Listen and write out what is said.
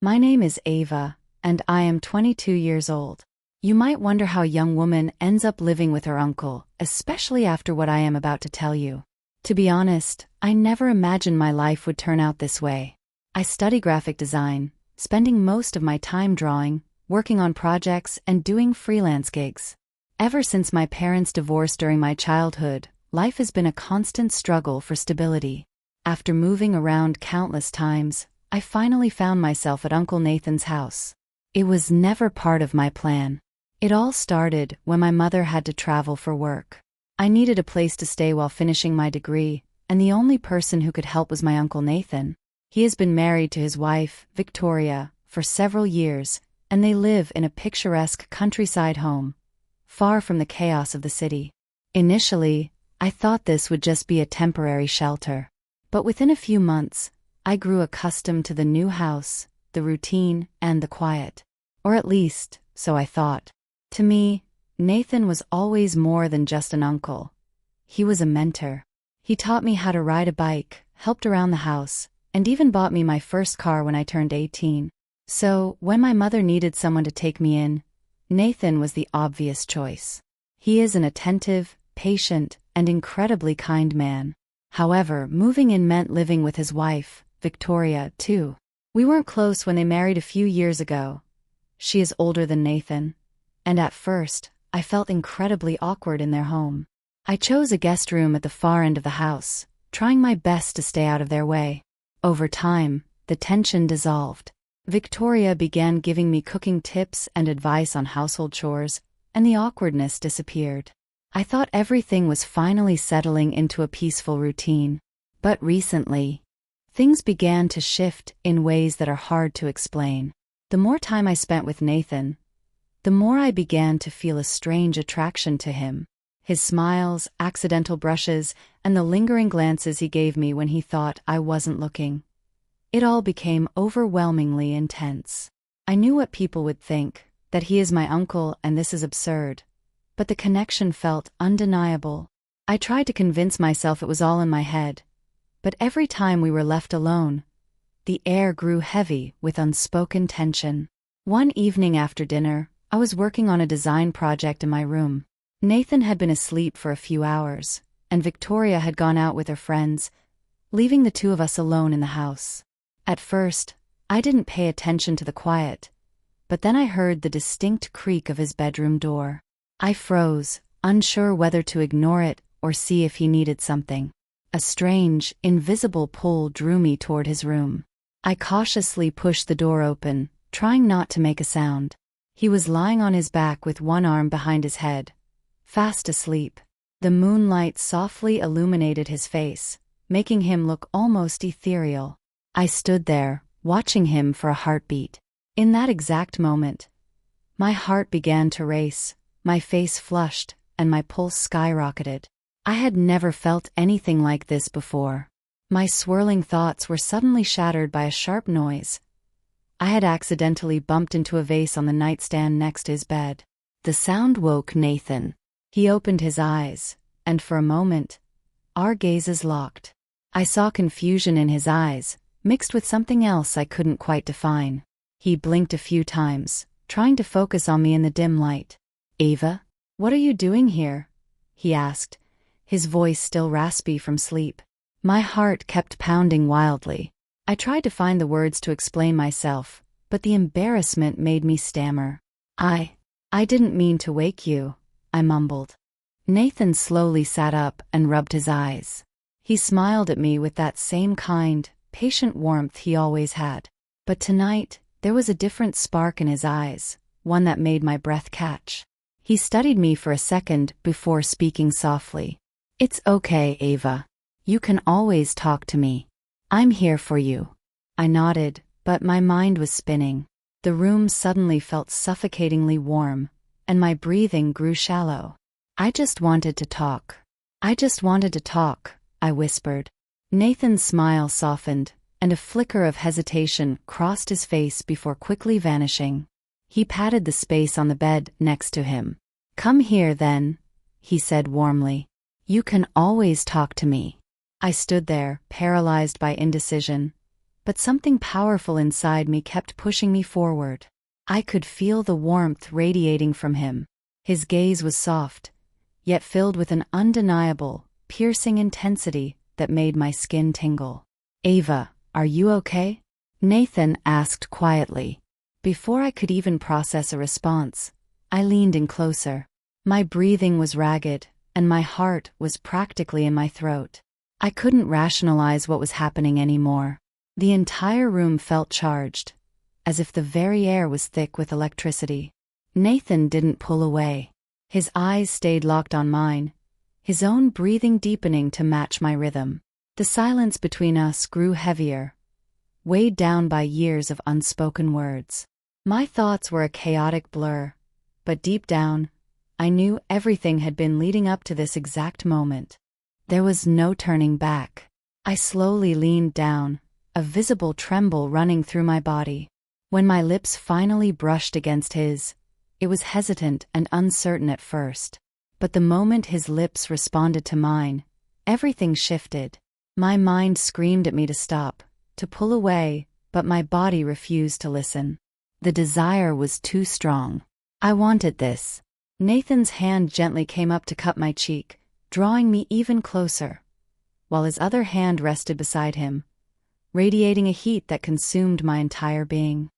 My name is Ava, and I am 22 years old. You might wonder how a young woman ends up living with her uncle, especially after what I am about to tell you. To be honest, I never imagined my life would turn out this way. I study graphic design, spending most of my time drawing, working on projects, and doing freelance gigs. Ever since my parents divorced during my childhood, life has been a constant struggle for stability. After moving around countless times, I finally found myself at Uncle Nathan's house. It was never part of my plan. It all started when my mother had to travel for work. I needed a place to stay while finishing my degree, and the only person who could help was my Uncle Nathan. He has been married to his wife, Victoria, for several years, and they live in a picturesque countryside home, far from the chaos of the city. Initially, I thought this would just be a temporary shelter. But within a few months, I grew accustomed to the new house, the routine, and the quiet. Or at least, so I thought. To me, Nathan was always more than just an uncle. He was a mentor. He taught me how to ride a bike, helped around the house, and even bought me my first car when I turned 18. So, when my mother needed someone to take me in, Nathan was the obvious choice. He is an attentive, patient, and incredibly kind man. However, moving in meant living with his wife, Victoria, too. We weren't close when they married a few years ago. She is older than Nathan, and at first, I felt incredibly awkward in their home. I chose a guest room at the far end of the house, trying my best to stay out of their way. Over time, the tension dissolved. Victoria began giving me cooking tips and advice on household chores, and the awkwardness disappeared. I thought everything was finally settling into a peaceful routine. But recently, things began to shift in ways that are hard to explain. The more time I spent with Nathan, the more I began to feel a strange attraction to him. His smiles, accidental brushes, and the lingering glances he gave me when he thought I wasn't looking. It all became overwhelmingly intense. I knew what people would think, that he is my uncle and this is absurd. But the connection felt undeniable. I tried to convince myself it was all in my head. But every time we were left alone, the air grew heavy with unspoken tension. One evening after dinner, I was working on a design project in my room. Nathan had been asleep for a few hours, and Victoria had gone out with her friends, leaving the two of us alone in the house. At first, I didn't pay attention to the quiet, but then I heard the distinct creak of his bedroom door. I froze, unsure whether to ignore it or see if he needed something. A strange, invisible pull drew me toward his room. I cautiously pushed the door open, trying not to make a sound. He was lying on his back with one arm behind his head, fast asleep. The moonlight softly illuminated his face, making him look almost ethereal. I stood there, watching him for a heartbeat. In that exact moment, my heart began to race, my face flushed, and my pulse skyrocketed. I had never felt anything like this before. My swirling thoughts were suddenly shattered by a sharp noise. I had accidentally bumped into a vase on the nightstand next to his bed. The sound woke Nathan. He opened his eyes, and for a moment, our gazes locked. I saw confusion in his eyes, mixed with something else I couldn't quite define. He blinked a few times, trying to focus on me in the dim light. "Ava, what are you doing here?" he asked, his voice still raspy from sleep. My heart kept pounding wildly. I tried to find the words to explain myself, but the embarrassment made me stammer. I didn't mean to wake you," I mumbled. Nathan slowly sat up and rubbed his eyes. He smiled at me with that same kind, patient warmth he always had. But tonight, there was a different spark in his eyes, one that made my breath catch. He studied me for a second before speaking softly. "It's okay, Ava. You can always talk to me. I'm here for you." I nodded, but my mind was spinning. The room suddenly felt suffocatingly warm, and my breathing grew shallow. "I just wanted to talk. I just wanted to talk," I whispered. Nathan's smile softened, and a flicker of hesitation crossed his face before quickly vanishing. He patted the space on the bed next to him. "Come here then," he said warmly. "You can always talk to me." I stood there, paralyzed by indecision, but something powerful inside me kept pushing me forward. I could feel the warmth radiating from him. His gaze was soft, yet filled with an undeniable, piercing intensity that made my skin tingle. "Ava, are you okay?" Nathan asked quietly. Before I could even process a response, I leaned in closer. My breathing was ragged, and my heart was practically in my throat. I couldn't rationalize what was happening anymore. The entire room felt charged, as if the very air was thick with electricity. Nathan didn't pull away. His eyes stayed locked on mine, his own breathing deepening to match my rhythm. The silence between us grew heavier, weighed down by years of unspoken words. My thoughts were a chaotic blur, but deep down, I knew everything had been leading up to this exact moment. There was no turning back. I slowly leaned down, a visible tremble running through my body. When my lips finally brushed against his, it was hesitant and uncertain at first. But the moment his lips responded to mine, everything shifted. My mind screamed at me to stop, to pull away, but my body refused to listen. The desire was too strong. I wanted this. Nathan's hand gently came up to cup my cheek, drawing me even closer, while his other hand rested beside him, radiating a heat that consumed my entire being.